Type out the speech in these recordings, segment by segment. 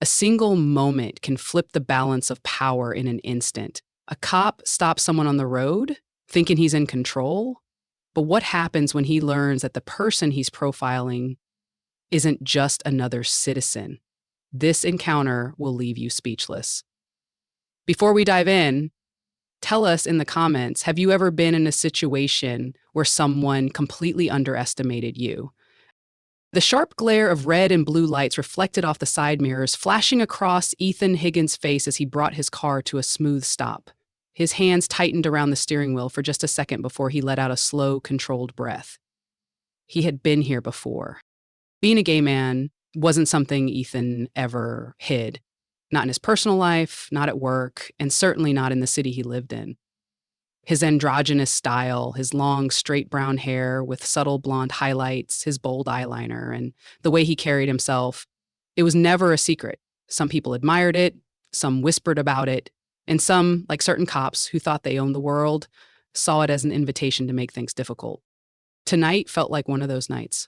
A single moment can flip the balance of power in an instant. A cop stops someone on the road, thinking he's in control. But what happens when he learns that the person he's profiling isn't just another citizen? This encounter will leave you speechless. Before we dive in, tell us in the comments, have you ever been in a situation where someone completely underestimated you? The sharp glare of red and blue lights reflected off the side mirrors, flashing across Ethan Higgins' face as he brought his car to a smooth stop. His hands tightened around the steering wheel for just a second before he let out a slow, controlled breath. He had been here before. Being a gay man wasn't something Ethan ever hid. Not in his personal life, not at work, and certainly not in the city he lived in. His androgynous style, his long, straight brown hair with subtle blonde highlights, his bold eyeliner, and the way he carried himself, it was never a secret. Some people admired it, some whispered about it, and some, like certain cops who thought they owned the world, saw it as an invitation to make things difficult. Tonight felt like one of those nights.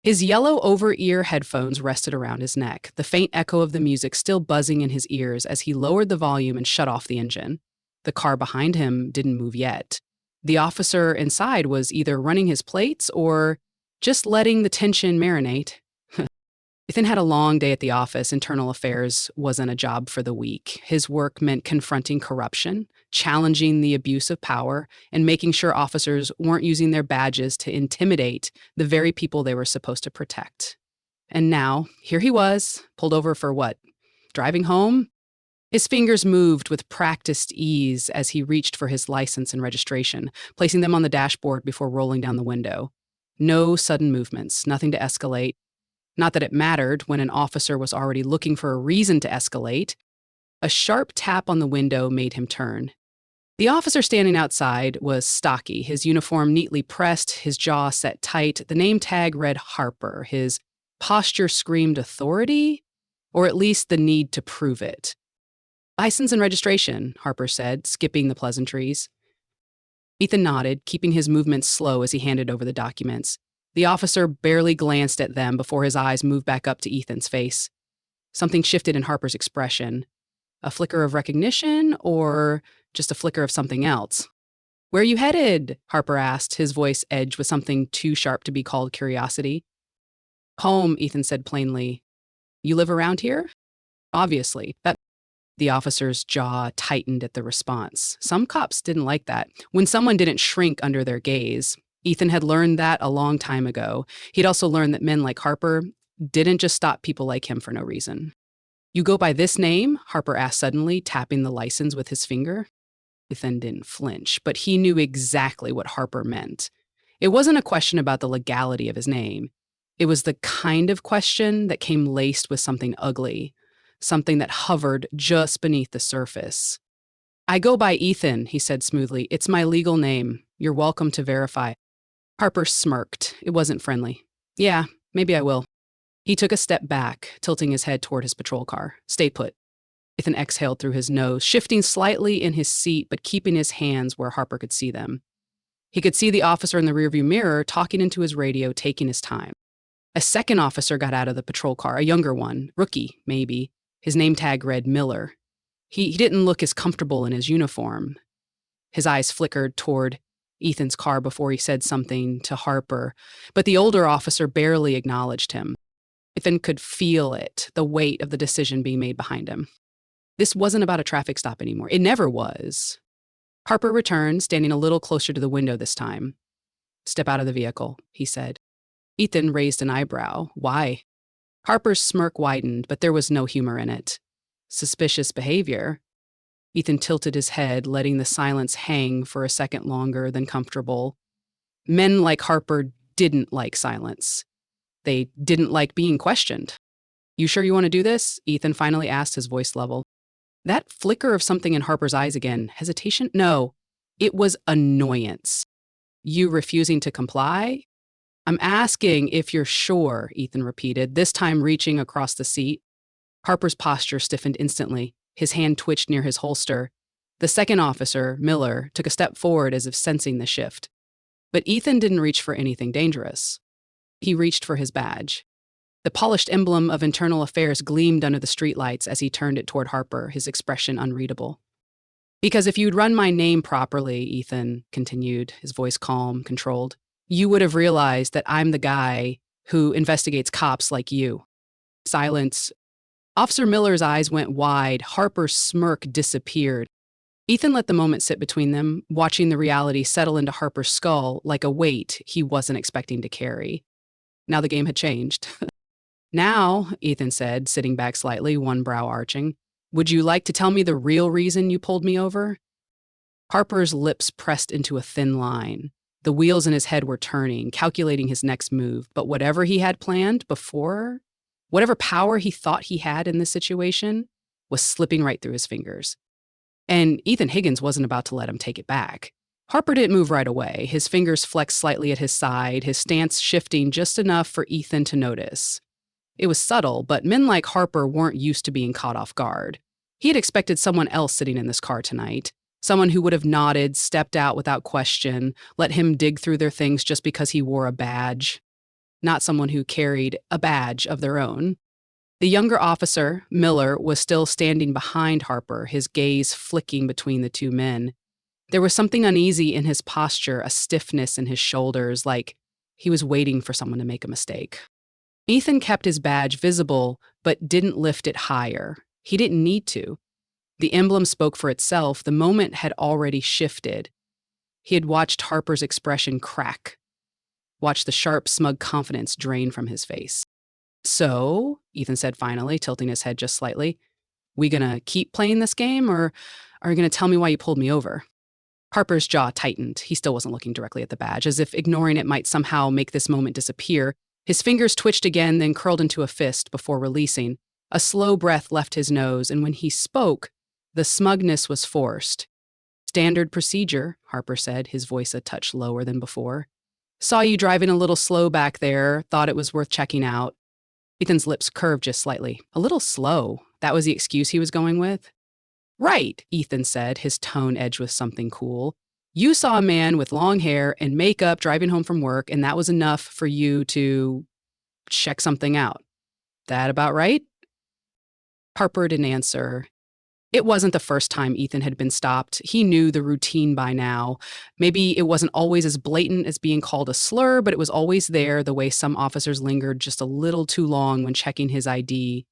His yellow over-ear headphones rested around his neck, the faint echo of the music still buzzing in his ears as he lowered the volume and shut off the engine. The car behind him didn't move yet. The officer inside was either running his plates or just letting the tension marinate. Ethan had a long day at the office. Internal affairs wasn't a job for the weak. His work meant confronting corruption, challenging the abuse of power, and making sure officers weren't using their badges to intimidate the very people they were supposed to protect. And now, here he was, pulled over for what? Driving home? His fingers moved with practiced ease as he reached for his license and registration, placing them on the dashboard before rolling down the window. No sudden movements, nothing to escalate. Not that it mattered when an officer was already looking for a reason to escalate. A sharp tap on the window made him turn. The officer standing outside was stocky, his uniform neatly pressed, his jaw set tight. The name tag read Harper. His posture screamed authority, or at least the need to prove it. "License and registration," Harper said, skipping the pleasantries. Ethan nodded, keeping his movements slow as he handed over the documents. The officer barely glanced at them before his eyes moved back up to Ethan's face. Something shifted in Harper's expression. A flicker of recognition, or just a flicker of something else? "Where are you headed?" Harper asked, his voice edged with something too sharp to be called curiosity. "Home," Ethan said plainly. "You live around here?" "Obviously." The officer's jaw tightened at the response. Some cops didn't like that. When someone didn't shrink under their gaze. Ethan had learned that a long time ago. He'd also learned that men like Harper didn't just stop people like him for no reason. "You go by this name?" Harper asked suddenly, tapping the license with his finger. Ethan didn't flinch, but he knew exactly what Harper meant. It wasn't a question about the legality of his name. It was the kind of question that came laced with something ugly, something that hovered just beneath the surface. "I go by Ethan," he said smoothly. "It's my legal name. You're welcome to verify." Harper smirked. It wasn't friendly. "Yeah, maybe I will." He took a step back, tilting his head toward his patrol car. "Stay put." Ethan exhaled through his nose, shifting slightly in his seat but keeping his hands where Harper could see them. He could see the officer in the rearview mirror talking into his radio, taking his time. A second officer got out of the patrol car, a younger one, rookie, maybe. His name tag read Miller. He didn't look as comfortable in his uniform. His eyes flickered toward Ethan's car before he said something to Harper, but the older officer barely acknowledged him. Ethan could feel it, the weight of the decision being made behind him. This wasn't about a traffic stop anymore. It never was. Harper returned, standing a little closer to the window this time. "Step out of the vehicle," he said. Ethan raised an eyebrow. "Why?" Harper's smirk widened, but there was no humor in it. Suspicious behavior. Ethan tilted his head, letting the silence hang for a second longer than comfortable. Men like Harper didn't like silence. They didn't like being questioned. "You sure you want to do this?" Ethan finally asked, his voice level. That flicker of something in Harper's eyes again. Hesitation? No. It was annoyance. "You refusing to comply?" "I'm asking if you're sure," Ethan repeated, this time reaching across the seat. Harper's posture stiffened instantly. His hand twitched near his holster. The second officer, Miller, took a step forward as if sensing the shift. But Ethan didn't reach for anything dangerous. He reached for his badge. The polished emblem of internal affairs gleamed under the streetlights as he turned it toward Harper, his expression unreadable. Because if you'd run my name properly, Ethan continued, his voice calm, controlled, you would have realized that I'm the guy who investigates cops like you. Silence. Officer Miller's eyes went wide. Harper's smirk disappeared. Ethan let the moment sit between them, watching the reality settle into Harper's skull like a weight he wasn't expecting to carry. Now the game had changed. Now, Ethan said, sitting back slightly, one brow arching, would you like to tell me the real reason you pulled me over? Harper's lips pressed into a thin line. The wheels in his head were turning, calculating his next move, but whatever he had planned before, whatever power he thought he had in this situation, was slipping right through his fingers. And Ethan Higgins wasn't about to let him take it back. Harper didn't move right away. His fingers flexed slightly at his side, his stance shifting just enough for Ethan to notice. It was subtle, but men like Harper weren't used to being caught off guard. He had expected someone else sitting in this car tonight, someone who would have nodded, stepped out without question, let him dig through their things just because he wore a badge. Not someone who carried a badge of their own. The younger officer, Miller, was still standing behind Harper, his gaze flicking between the two men. There was something uneasy in his posture, a stiffness in his shoulders, like he was waiting for someone to make a mistake. Ethan kept his badge visible, but didn't lift it higher. He didn't need to. The emblem spoke for itself. The moment had already shifted. He had watched Harper's expression crack, watched the sharp, smug confidence drain from his face. So, Ethan said finally, tilting his head just slightly, we gonna keep playing this game, or are you gonna tell me why you pulled me over? Harper's jaw tightened. He still wasn't looking directly at the badge, as if ignoring it might somehow make this moment disappear. His fingers twitched again, then curled into a fist before releasing. A slow breath left his nose, and when he spoke, the smugness was forced. Standard procedure, Harper said, his voice a touch lower than before. Saw you driving a little slow back there, thought it was worth checking out. Ethan's lips curved just slightly. A little slow. That was the excuse he was going with? Right, Ethan said, his tone edged with something cool. You saw a man with long hair and makeup driving home from work, and that was enough for you to check something out. That about right? Harper didn't answer. It wasn't the first time Ethan had been stopped. He knew the routine by now. Maybe it wasn't always as blatant as being called a slur, but it was always there, the way some officers lingered just a little too long when checking his ID,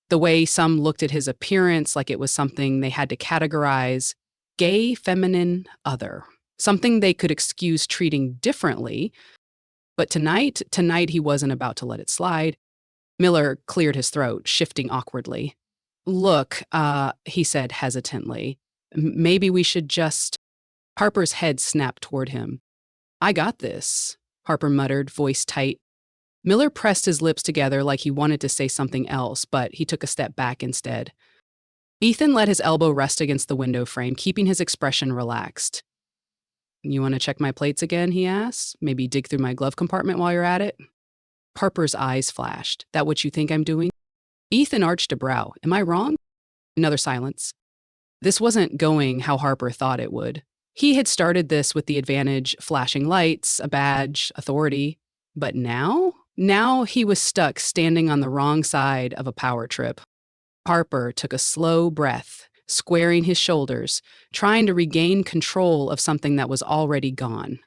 the way some looked at his appearance like it was something they had to categorize, gay, feminine, other, something they could excuse treating differently. But tonight he wasn't about to let it slide. Miller cleared his throat, shifting awkwardly. Look, he said hesitantly, maybe we should just... Harper's head snapped toward him. I got this, Harper muttered, voice tight. Miller pressed his lips together like he wanted to say something else, but he took a step back instead. Ethan let his elbow rest against the window frame, keeping his expression relaxed. You want to check my plates again, he asked. Maybe dig through my glove compartment while you're at it? Harper's eyes flashed. That what you think I'm doing? Ethan arched a brow. Am I wrong? Another silence. This wasn't going how Harper thought it would. He had started this with the advantage, flashing lights, a badge, authority. But now? Now he was stuck standing on the wrong side of a power trip. Harper took a slow breath, squaring his shoulders, trying to regain control of something that was already gone.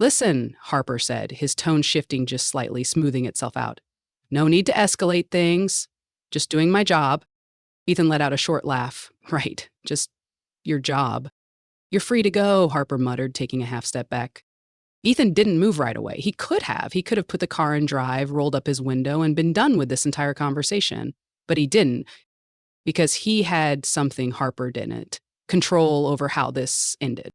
Listen, Harper said, his tone shifting just slightly, smoothing itself out. No need to escalate things. Just doing my job. Ethan let out a short laugh. Right, just your job. You're free to go, Harper muttered, taking a half step back. Ethan didn't move right away. He could have. He could have put the car in drive, rolled up his window, and been done with this entire conversation. But he didn't, because he had something Harper didn't. Control over how this ended.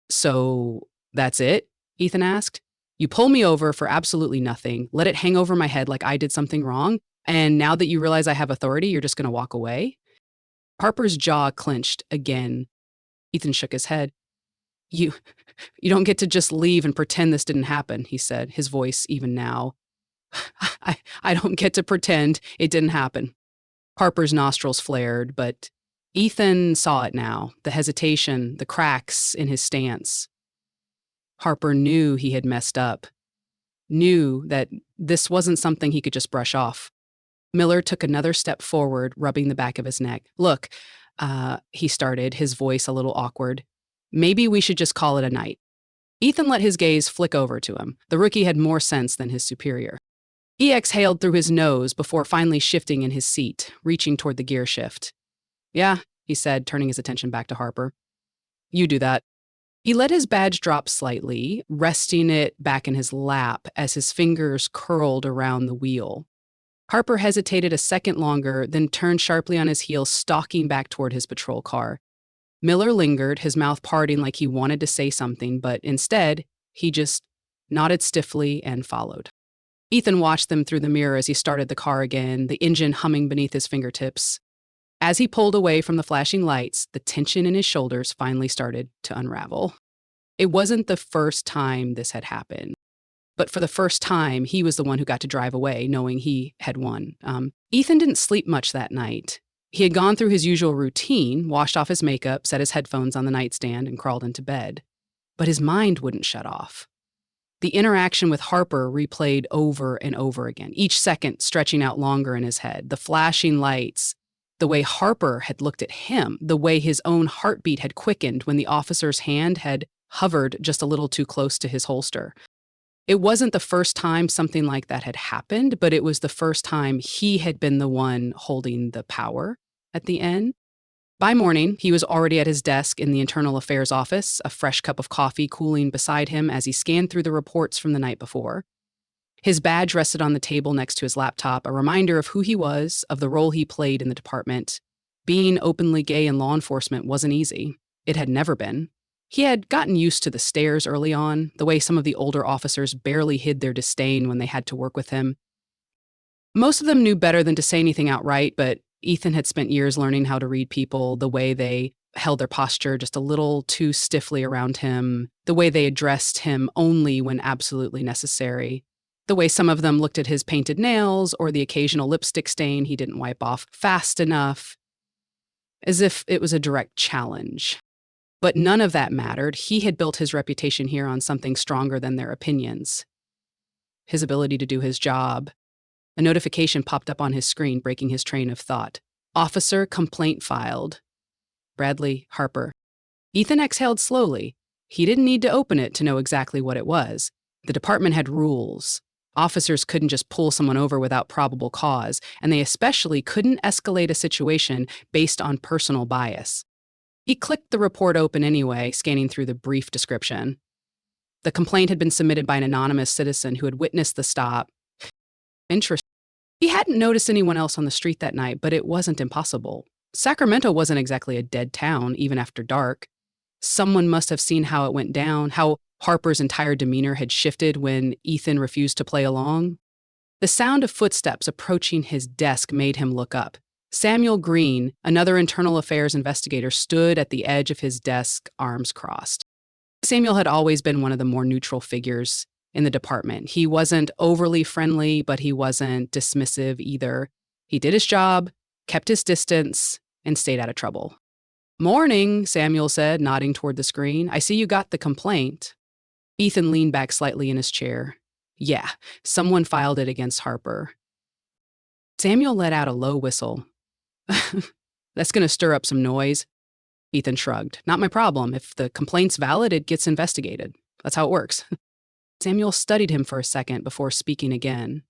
So, that's it? Ethan asked. You pull me over for absolutely nothing, let it hang over my head like I did something wrong, and now that you realize I have authority, you're just going to walk away? Harper's jaw clenched again. Ethan shook his head. You don't get to just leave and pretend this didn't happen, he said, his voice even now. I don't get to pretend it didn't happen. Harper's nostrils flared, but Ethan saw it now, the hesitation, the cracks in his stance. Harper knew he had messed up, knew that this wasn't something he could just brush off. Miller took another step forward, rubbing the back of his neck. Look, he started, his voice a little awkward. Maybe we should just call it a night. Ethan let his gaze flick over to him. The rookie had more sense than his superior. He exhaled through his nose before finally shifting in his seat, reaching toward the gear shift. Yeah, he said, turning his attention back to Harper. You do that. He let his badge drop slightly, resting it back in his lap as his fingers curled around the wheel. Harper hesitated a second longer, then turned sharply on his heel, stalking back toward his patrol car. Miller lingered, his mouth parting like he wanted to say something, but instead, he just nodded stiffly and followed. Ethan watched them through the mirror as he started the car again, the engine humming beneath his fingertips. As he pulled away from the flashing lights, the tension in his shoulders finally started to unravel. It wasn't the first time this had happened, but for the first time, he was the one who got to drive away, knowing he had won. Ethan didn't sleep much that night. He had gone through his usual routine, washed off his makeup, set his headphones on the nightstand, and crawled into bed. But his mind wouldn't shut off. The interaction with Harper replayed over and over again, each second stretching out longer in his head. The flashing lights, the way Harper had looked at him, the way his own heartbeat had quickened when the officer's hand had hovered just a little too close to his holster. It wasn't the first time something like that had happened, but it was the first time he had been the one holding the power at the end. By morning, he was already at his desk in the Internal Affairs office, a fresh cup of coffee cooling beside him as he scanned through the reports from the night before. His badge rested on the table next to his laptop, a reminder of who he was, of the role he played in the department. Being openly gay in law enforcement wasn't easy. It had never been. He had gotten used to the stares early on, the way some of the older officers barely hid their disdain when they had to work with him. Most of them knew better than to say anything outright, but Ethan had spent years learning how to read people, the way they held their posture just a little too stiffly around him, the way they addressed him only when absolutely necessary, the way some of them looked at his painted nails or the occasional lipstick stain he didn't wipe off fast enough, as if it was a direct challenge. But none of that mattered. He had built his reputation here on something stronger than their opinions. His ability to do his job. A notification popped up on his screen, breaking his train of thought. Officer complaint filed. Bradley Harper. Ethan exhaled slowly. He didn't need to open it to know exactly what it was. The department had rules. Officers couldn't just pull someone over without probable cause, and they especially couldn't escalate a situation based on personal bias. He clicked the report open anyway, scanning through the brief description. The complaint had been submitted by an anonymous citizen who had witnessed the stop. Interesting. He hadn't noticed anyone else on the street that night, but it wasn't impossible. Sacramento wasn't exactly a dead town, even after dark. Someone must have seen how it went down, how Harper's entire demeanor had shifted when Ethan refused to play along. The sound of footsteps approaching his desk made him look up. Samuel Green, another internal affairs investigator, stood at the edge of his desk, arms crossed. Samuel had always been one of the more neutral figures in the department. He wasn't overly friendly, but he wasn't dismissive either. He did his job, kept his distance, and stayed out of trouble. Morning, Samuel said, nodding toward the screen. I see you got the complaint. Ethan leaned back slightly in his chair. Yeah, someone filed it against Harper. Samuel let out a low whistle. That's going to stir up some noise. Ethan shrugged. Not my problem. If the complaint's valid, it gets investigated. That's how it works. Samuel studied him for a second before speaking again.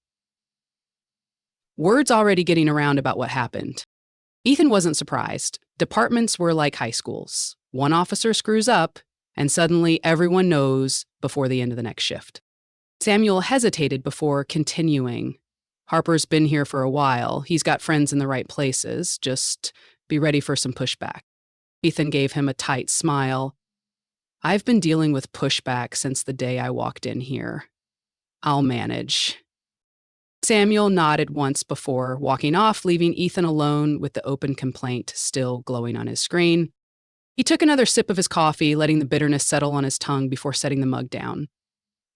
Word's already getting around about what happened. Ethan wasn't surprised. Departments were like high schools. One officer screws up, and suddenly everyone knows before the end of the next shift. Samuel hesitated before continuing. Harper's been here for a while. He's got friends in the right places. Just be ready for some pushback. Ethan gave him a tight smile. I've been dealing with pushback since the day I walked in here. I'll manage. Samuel nodded once before walking off, leaving Ethan alone with the open complaint still glowing on his screen. He took another sip of his coffee, letting the bitterness settle on his tongue before setting the mug down.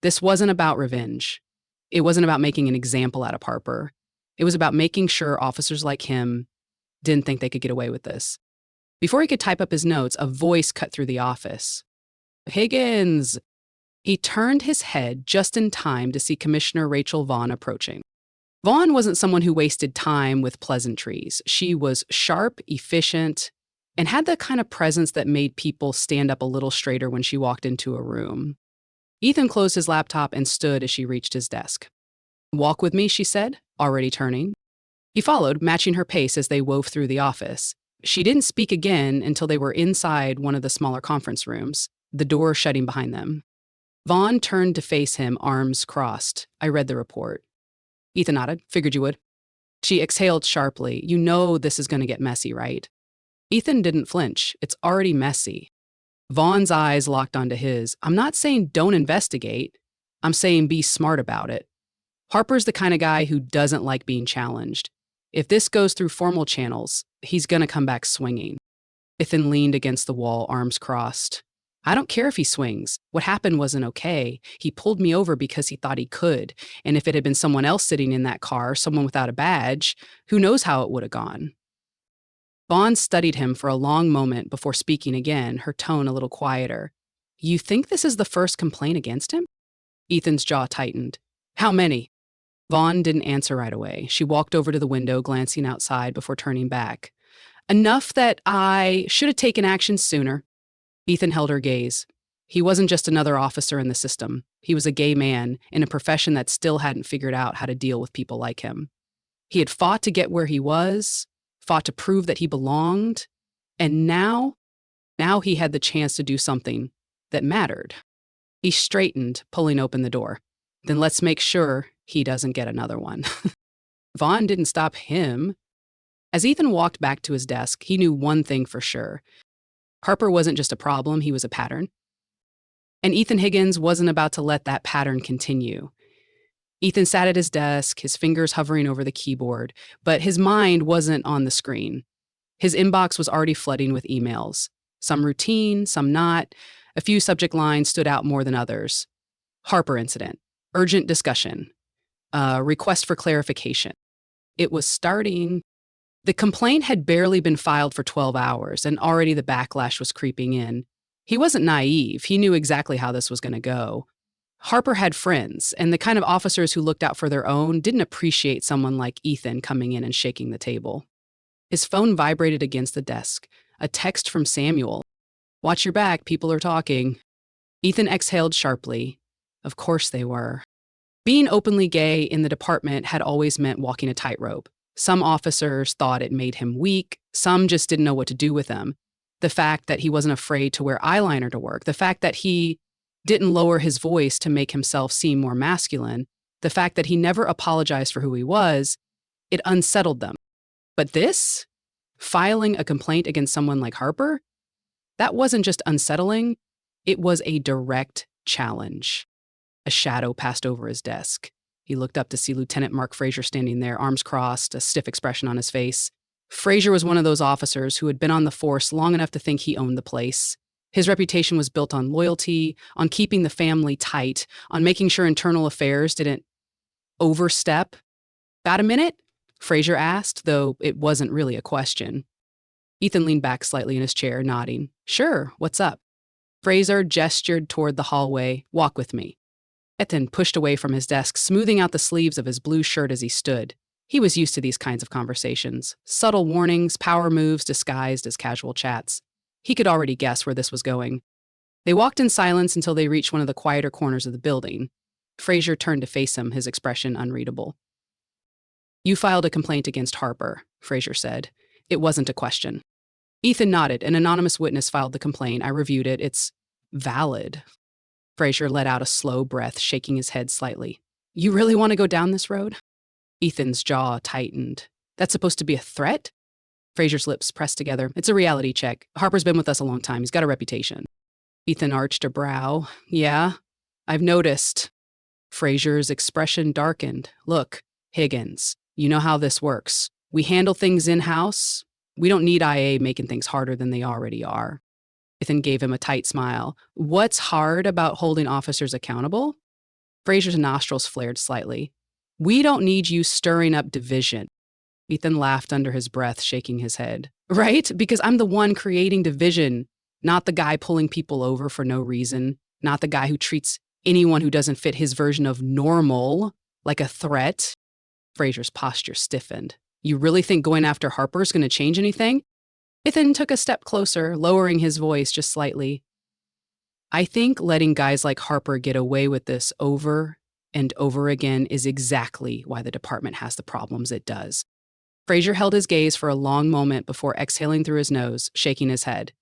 This wasn't about revenge. It wasn't about making an example out of Harper. It was about making sure officers like him didn't think they could get away with this. Before he could type up his notes, a voice cut through the office. Higgins! He turned his head just in time to see Commissioner Rachel Vaughn approaching. Vaughn wasn't someone who wasted time with pleasantries. She was sharp, efficient, and had the kind of presence that made people stand up a little straighter when she walked into a room. Ethan closed his laptop and stood as she reached his desk. "Walk with me," she said, already turning. He followed, matching her pace as they wove through the office. She didn't speak again until they were inside one of the smaller conference rooms, the door shutting behind them. Vaughn turned to face him, arms crossed. "I read the report." Ethan nodded. "Figured you would." She exhaled sharply. "You know this is going to get messy, right?" Ethan didn't flinch. "It's already messy." Vaughn's eyes locked onto his. "I'm not saying don't investigate. I'm saying be smart about it. Harper's the kind of guy who doesn't like being challenged. If this goes through formal channels, he's going to come back swinging." Ethan leaned against the wall, arms crossed. "I don't care if he swings. What happened wasn't okay. He pulled me over because he thought he could. And if it had been someone else sitting in that car, someone without a badge, who knows how it would have gone." Vaughn studied him for a long moment before speaking again, her tone a little quieter. "You think this is the first complaint against him?" Ethan's jaw tightened. "How many?" Vaughn didn't answer right away. She walked over to the window, glancing outside before turning back. "Enough that I should have taken action sooner." Ethan held her gaze. He wasn't just another officer in the system. He was a gay man in a profession that still hadn't figured out how to deal with people like him. He had fought to get where he was, fought to prove that he belonged, and now he had the chance to do something that mattered. He straightened, pulling open the door. "Then let's make sure he doesn't get another one." Vaughn didn't stop him. As Ethan walked back to his desk, he knew one thing for sure. Harper wasn't just a problem, he was a pattern. And Ethan Higgins wasn't about to let that pattern continue. Ethan sat at his desk, his fingers hovering over the keyboard, but his mind wasn't on the screen. His inbox was already flooding with emails. Some routine, some not. A few subject lines stood out more than others. Harper incident. Urgent discussion. Request for clarification. It was starting. The complaint had barely been filed for 12 hours, and already the backlash was creeping in. He wasn't naive. He knew exactly how this was going to go. Harper had friends, and the kind of officers who looked out for their own didn't appreciate someone like Ethan coming in and shaking the table. His phone vibrated against the desk. A text from Samuel. "Watch your back, people are talking." Ethan exhaled sharply. Of course they were. Being openly gay in the department had always meant walking a tightrope. Some officers thought it made him weak. Some just didn't know what to do with him. The fact that he wasn't afraid to wear eyeliner to work, the fact that he didn't lower his voice to make himself seem more masculine, the fact that he never apologized for who he was, it unsettled them. But this, filing a complaint against someone like Harper, that wasn't just unsettling, it was a direct challenge. A shadow passed over his desk. He looked up to see Lieutenant Mark Frazier standing there, arms crossed, a stiff expression on his face. Frazier was one of those officers who had been on the force long enough to think he owned the place. His reputation was built on loyalty, on keeping the family tight, on making sure internal affairs didn't overstep. "Got a minute?" Frazier asked, though it wasn't really a question. Ethan leaned back slightly in his chair, nodding. "Sure, what's up?" Frazier gestured toward the hallway. "Walk with me." Ethan pushed away from his desk, smoothing out the sleeves of his blue shirt as he stood. He was used to these kinds of conversations. Subtle warnings, power moves disguised as casual chats. He could already guess where this was going. They walked in silence until they reached one of the quieter corners of the building. Frazier turned to face him, his expression unreadable. "You filed a complaint against Harper," Frazier said. It wasn't a question. Ethan nodded. "An anonymous witness filed the complaint. I reviewed it. It's valid." Frazier let out a slow breath, shaking his head slightly. "You really want to go down this road?" Ethan's jaw tightened. "That's supposed to be a threat?" Frazier's lips pressed together. "It's a reality check. Harper's been with us a long time. He's got a reputation." Ethan arched a brow. "Yeah, I've noticed." Frazier's expression darkened. "Look, Higgins, you know how this works. We handle things in-house. We don't need IA making things harder than they already are." Ethan gave him a tight smile. "What's hard about holding officers accountable?" Frazier's nostrils flared slightly. "We don't need you stirring up division." Ethan laughed under his breath, shaking his head. "Right? Because I'm the one creating division, not the guy pulling people over for no reason, not the guy who treats anyone who doesn't fit his version of normal like a threat." Fraser's posture stiffened. You really think going after Harper's going to change anything? Ethan took a step closer, lowering his voice just slightly. I think letting guys like Harper get away with this over and over again is exactly why the department has the problems it does. Fraser held his gaze for a long moment before exhaling through his nose, shaking his head.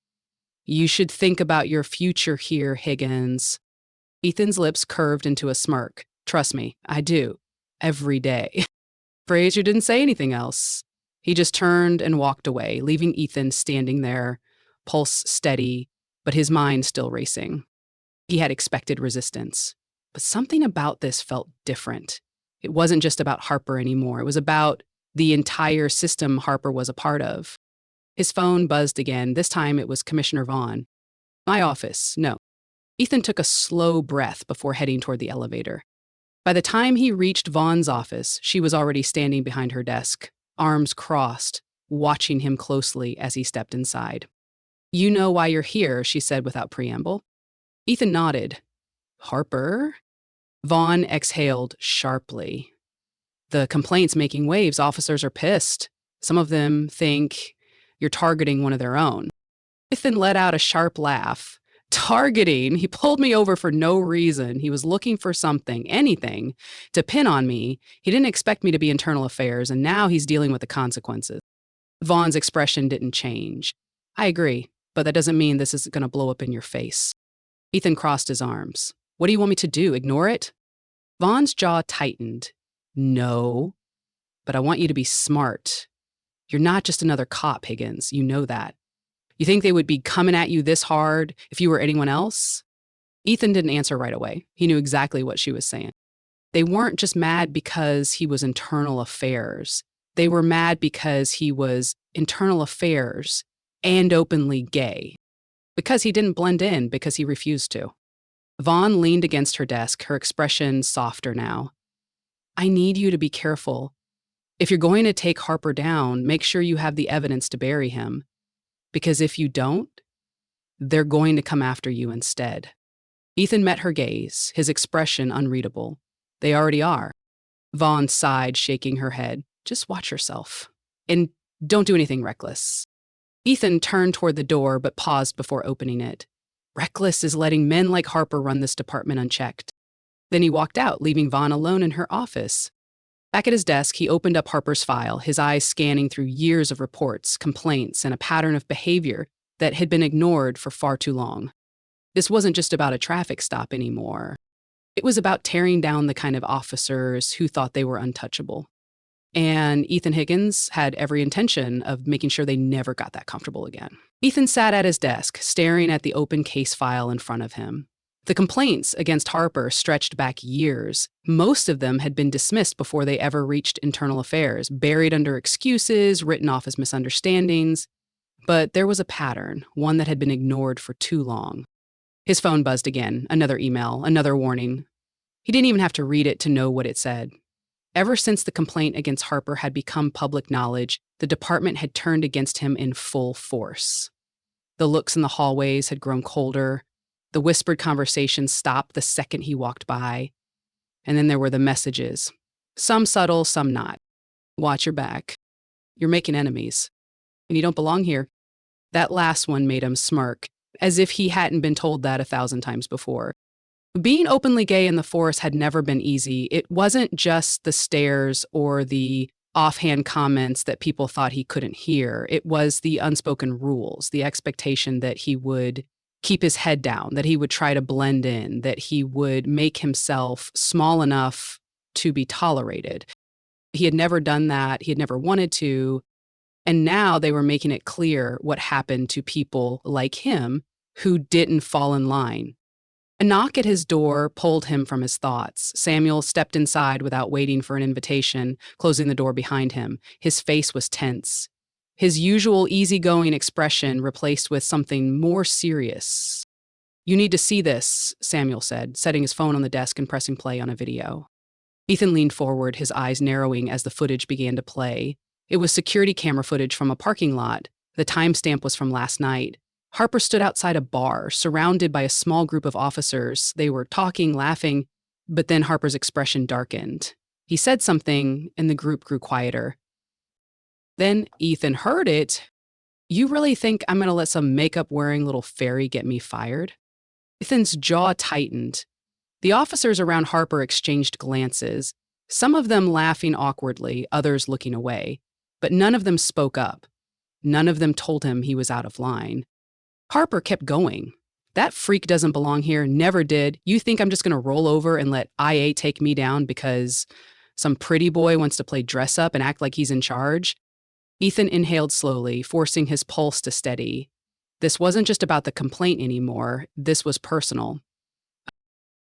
You should think about your future here, Higgins. Ethan's lips curved into a smirk. Trust me, I do. Every day. Fraser didn't say anything else. He just turned and walked away, leaving Ethan standing there, pulse steady, but his mind still racing. He had expected resistance, but something about this felt different. It wasn't just about Harper anymore. It was about the entire system Harper was a part of. His phone buzzed again. This time it was Commissioner Vaughn. My office, no. Ethan took a slow breath before heading toward the elevator. By the time he reached Vaughn's office, she was already standing behind her desk, arms crossed, watching him closely as he stepped inside. You know why you're here, she said without preamble. Ethan nodded. Harper? Vaughn exhaled sharply. The complaint's making waves. Officers are pissed. Some of them think you're targeting one of their own. Ethan let out a sharp laugh. Targeting? He pulled me over for no reason. He was looking for something, anything, to pin on me. He didn't expect me to be internal affairs, and now he's dealing with the consequences. Vaughn's expression didn't change. I agree, but that doesn't mean this isn't going to blow up in your face. Ethan crossed his arms. What do you want me to do? Ignore it? Vaughn's jaw tightened. No, but I want you to be smart. You're not just another cop, Higgins. You know that. You think they would be coming at you this hard if you were anyone else? Ethan didn't answer right away. He knew exactly what she was saying. They weren't just mad because he was internal affairs. They were mad because he was internal affairs and openly gay. Because he didn't blend in, because he refused to. Vaughn leaned against her desk, her expression softer now. I need you to be careful. If you're going to take Harper down, make sure you have the evidence to bury him. Because if you don't, they're going to come after you instead. Ethan met her gaze, his expression unreadable. They already are. Vaughn sighed, shaking her head. Just watch yourself. And don't do anything reckless. Ethan turned toward the door, but paused before opening it. Reckless is letting men like Harper run this department unchecked. Then he walked out, leaving Vaughn alone in her office. Back at his desk, he opened up Harper's file, his eyes scanning through years of reports, complaints, and a pattern of behavior that had been ignored for far too long. This wasn't just about a traffic stop anymore. It was about tearing down the kind of officers who thought they were untouchable. And Ethan Higgins had every intention of making sure they never got that comfortable again. Ethan sat at his desk, staring at the open case file in front of him. The complaints against Harper stretched back years. Most of them had been dismissed before they ever reached internal affairs, buried under excuses, written off as misunderstandings. But there was a pattern, one that had been ignored for too long. His phone buzzed again, another email, another warning. He didn't even have to read it to know what it said. Ever since the complaint against Harper had become public knowledge, the department had turned against him in full force. The looks in the hallways had grown colder. The whispered conversations stopped the second he walked by. And then there were the messages. Some subtle, some not. Watch your back. You're making enemies. And you don't belong here. That last one made him smirk, as if he hadn't been told that 1,000 times before. Being openly gay in the force had never been easy. It wasn't just the stares or the offhand comments that people thought he couldn't hear. It was the unspoken rules, the expectation that he would keep his head down, that he would try to blend in, that he would make himself small enough to be tolerated. He had never done that. He had never wanted to. And now they were making it clear what happened to people like him who didn't fall in line. A knock at his door pulled him from his thoughts. Samuel stepped inside without waiting for an invitation, closing the door behind him. His face was tense. His usual easygoing expression replaced with something more serious. You need to see this, Samuel said, setting his phone on the desk and pressing play on a video. Ethan leaned forward, his eyes narrowing as the footage began to play. It was security camera footage from a parking lot. The timestamp was from last night. Harper stood outside a bar, surrounded by a small group of officers. They were talking, laughing, but then Harper's expression darkened. He said something, and the group grew quieter. Then Ethan heard it. You really think I'm going to let some makeup-wearing little fairy get me fired? Ethan's jaw tightened. The officers around Harper exchanged glances, some of them laughing awkwardly, others looking away. But none of them spoke up. None of them told him he was out of line. Harper kept going. That freak doesn't belong here, never did. You think I'm just going to roll over and let IA take me down because some pretty boy wants to play dress up and act like he's in charge? Ethan inhaled slowly, forcing his pulse to steady. This wasn't just about the complaint anymore. This was personal.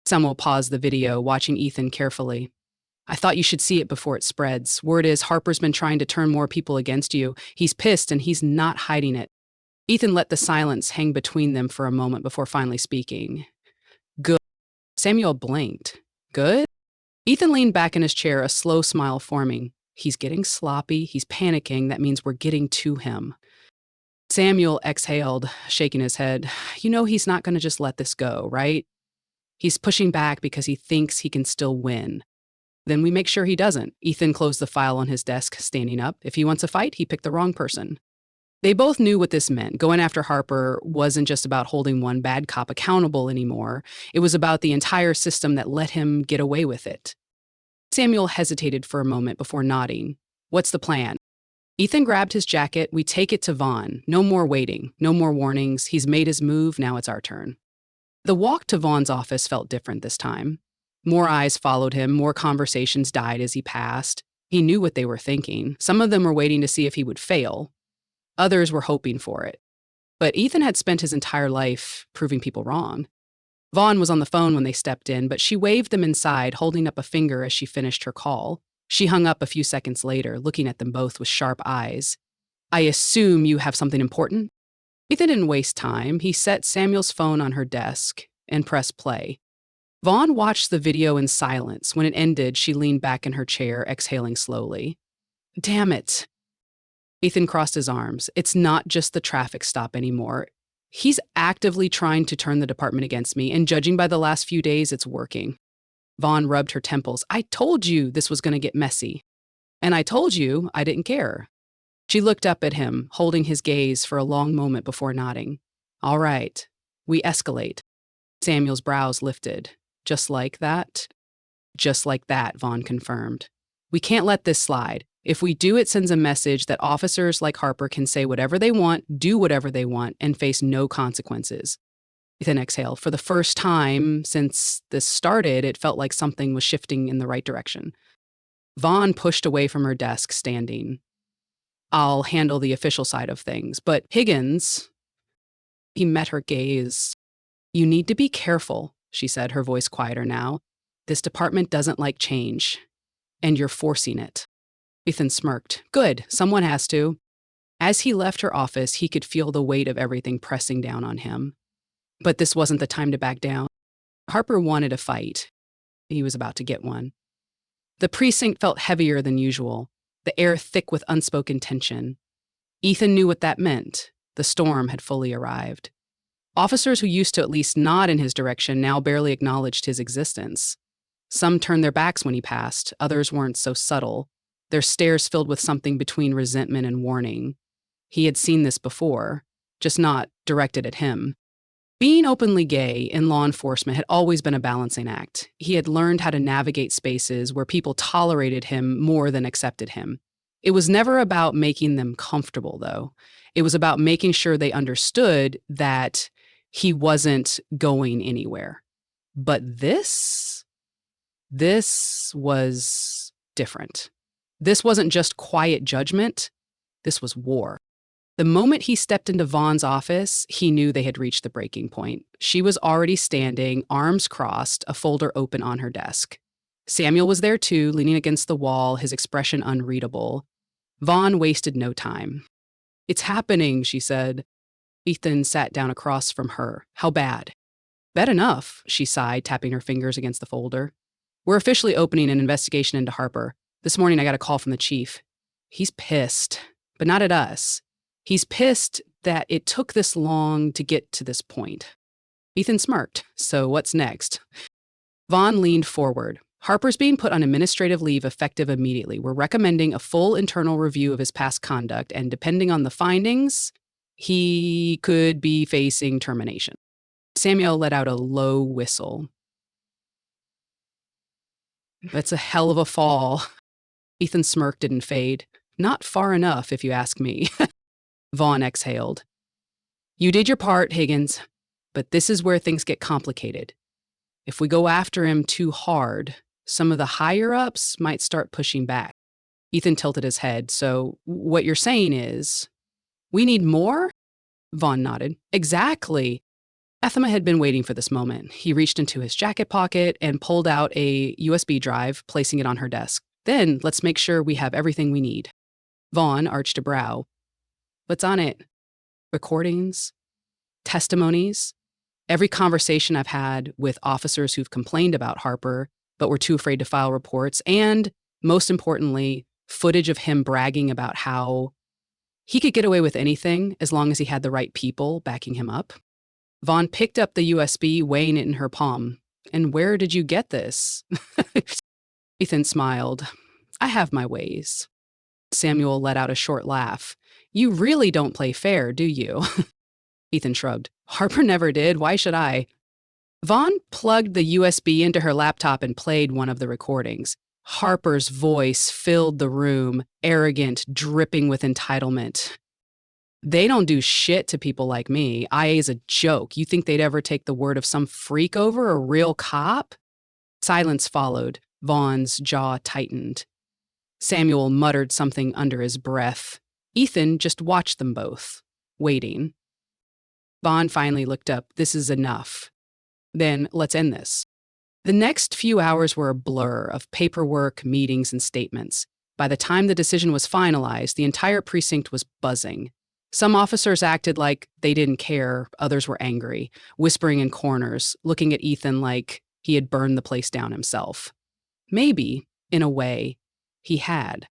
Samuel paused the video, watching Ethan carefully. I thought you should see it before it spreads. Word is Harper's been trying to turn more people against you. He's pissed and he's not hiding it. Ethan let the silence hang between them for a moment before finally speaking. Good. Samuel blinked. Good? Ethan leaned back in his chair, a slow smile forming. He's getting sloppy. He's panicking. That means we're getting to him. Samuel exhaled, shaking his head. You know he's not going to just let this go, right? He's pushing back because he thinks he can still win. Then we make sure he doesn't. Ethan closed the file on his desk, standing up. If he wants a fight, he picked the wrong person. They both knew what this meant. Going after Harper wasn't just about holding one bad cop accountable anymore. It was about the entire system that let him get away with it. Samuel hesitated for a moment before nodding. What's the plan? Ethan grabbed his jacket. We take it to Vaughn. No more waiting. No more warnings. He's made his move. Now it's our turn. The walk to Vaughn's office felt different this time. More eyes followed him. More conversations died as he passed. He knew what they were thinking. Some of them were waiting to see if he would fail. Others were hoping for it. But Ethan had spent his entire life proving people wrong. Vaughn was on the phone when they stepped in, but she waved them inside, holding up a finger as she finished her call. She hung up a few seconds later, looking at them both with sharp eyes. I assume you have something important? Ethan didn't waste time. He set Samuel's phone on her desk and pressed play. Vaughn watched the video in silence. When it ended, she leaned back in her chair, exhaling slowly. Damn it. Ethan crossed his arms. It's not just the traffic stop anymore. He's actively trying to turn the department against me, and judging by the last few days, it's working. Vaughn rubbed her temples. I told you this was going to get messy. And I told you I didn't care. She looked up at him, holding his gaze for a long moment before nodding. All right, we escalate. Samuel's brows lifted. Just like that? Just like that, Vaughn confirmed. We can't let this slide. If we do, it sends a message that officers like Harper can say whatever they want, do whatever they want, and face no consequences. Ethan exhaled. For the first time since this started, it felt like something was shifting in the right direction. Vaughn pushed away from her desk, standing. I'll handle the official side of things, but Higgins... He met her gaze. You need to be careful, she said, her voice quieter now. This department doesn't like change, and you're forcing it. Ethan smirked. Good, someone has to. As he left her office, he could feel the weight of everything pressing down on him. But this wasn't the time to back down. Harper wanted a fight. He was about to get one. The precinct felt heavier than usual, the air thick with unspoken tension. Ethan knew what that meant. The storm had fully arrived. Officers who used to at least nod in his direction now barely acknowledged his existence. Some turned their backs when he passed, others weren't so subtle, their stares filled with something between resentment and warning. He had seen this before, just not directed at him. Being openly gay in law enforcement had always been a balancing act. He had learned how to navigate spaces where people tolerated him more than accepted him. It was never about making them comfortable, though. It was about making sure they understood that he wasn't going anywhere. But this was different. This wasn't just quiet judgment. This was war. The moment he stepped into Vaughn's office, he knew they had reached the breaking point. She was already standing, arms crossed, a folder open on her desk. Samuel was there too, leaning against the wall, his expression unreadable. Vaughn wasted no time. It's happening, she said. Ethan sat down across from her. How bad? Bad enough, she sighed, tapping her fingers against the folder. We're officially opening an investigation into Harper. This morning I got a call from the chief. He's pissed, but not at us. He's pissed that it took this long to get to this point. Ethan smirked. So what's next? Vaughn leaned forward. Harper's being put on administrative leave effective immediately. We're recommending a full internal review of his past conduct, and depending on the findings, he could be facing termination. Samuel let out a low whistle. That's a hell of a fall. Ethan's smirk didn't fade. Not far enough, if you ask me. Vaughn exhaled. You did your part, Higgins, but this is where things get complicated. If we go after him too hard, some of the higher-ups might start pushing back. Ethan tilted his head. So what you're saying is, we need more? Vaughn nodded. Exactly. Ethema had been waiting for this moment. He reached into his jacket pocket and pulled out a USB drive, placing it on her desk. Then let's make sure we have everything we need. Vaughn arched a brow. What's on it? Recordings? Testimonies? Every conversation I've had with officers who've complained about Harper, but were too afraid to file reports, and, most importantly, footage of him bragging about how he could get away with anything as long as he had the right people backing him up. Vaughn picked up the USB, weighing it in her palm. And where did you get this? Ethan smiled. I have my ways. Samuel let out a short laugh. You really don't play fair, do you? Ethan shrugged. Harper never did. Why should I? Vaughn plugged the USB into her laptop and played one of the recordings. Harper's voice filled the room, arrogant, dripping with entitlement. They don't do shit to people like me. IA's a joke. You think they'd ever take the word of some freak over a real cop? Silence followed. Vaughn's jaw tightened. Samuel muttered something under his breath. Ethan just watched them both, waiting. Vaughn finally looked up. This is enough. Then let's end this. The next few hours were a blur of paperwork, meetings, and statements. By the time the decision was finalized, the entire precinct was buzzing. Some officers acted like they didn't care, others were angry, whispering in corners, looking at Ethan like he had burned the place down himself. Maybe, in a way, he had.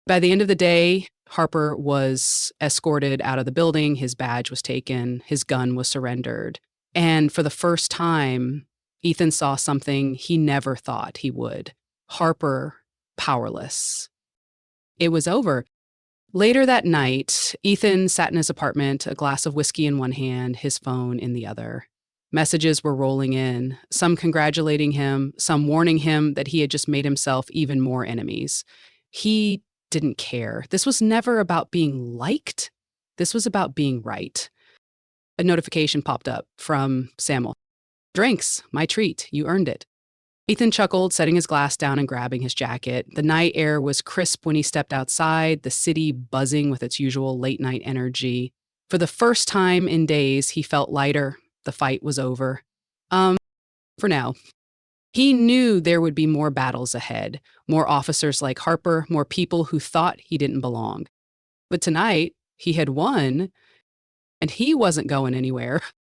By the end of the day, Harper was escorted out of the building, his badge was taken, his gun was surrendered. And for the first time, Ethan saw something he never thought he would. Harper, powerless. It was over. Later that night, Ethan sat in his apartment, a glass of whiskey in one hand, his phone in the other. Messages were rolling in, some congratulating him, some warning him that he had just made himself even more enemies. He didn't care. This was never about being liked. This was about being right. A notification popped up from Samuel. Drinks, my treat, you earned it. Ethan chuckled, setting his glass down and grabbing his jacket. The night air was crisp when he stepped outside, the city buzzing with its usual late-night energy. For the first time in days, he felt lighter. The fight was over. For now. He knew there would be more battles ahead, more officers like Harper, more people who thought he didn't belong. But tonight, he had won, and he wasn't going anywhere.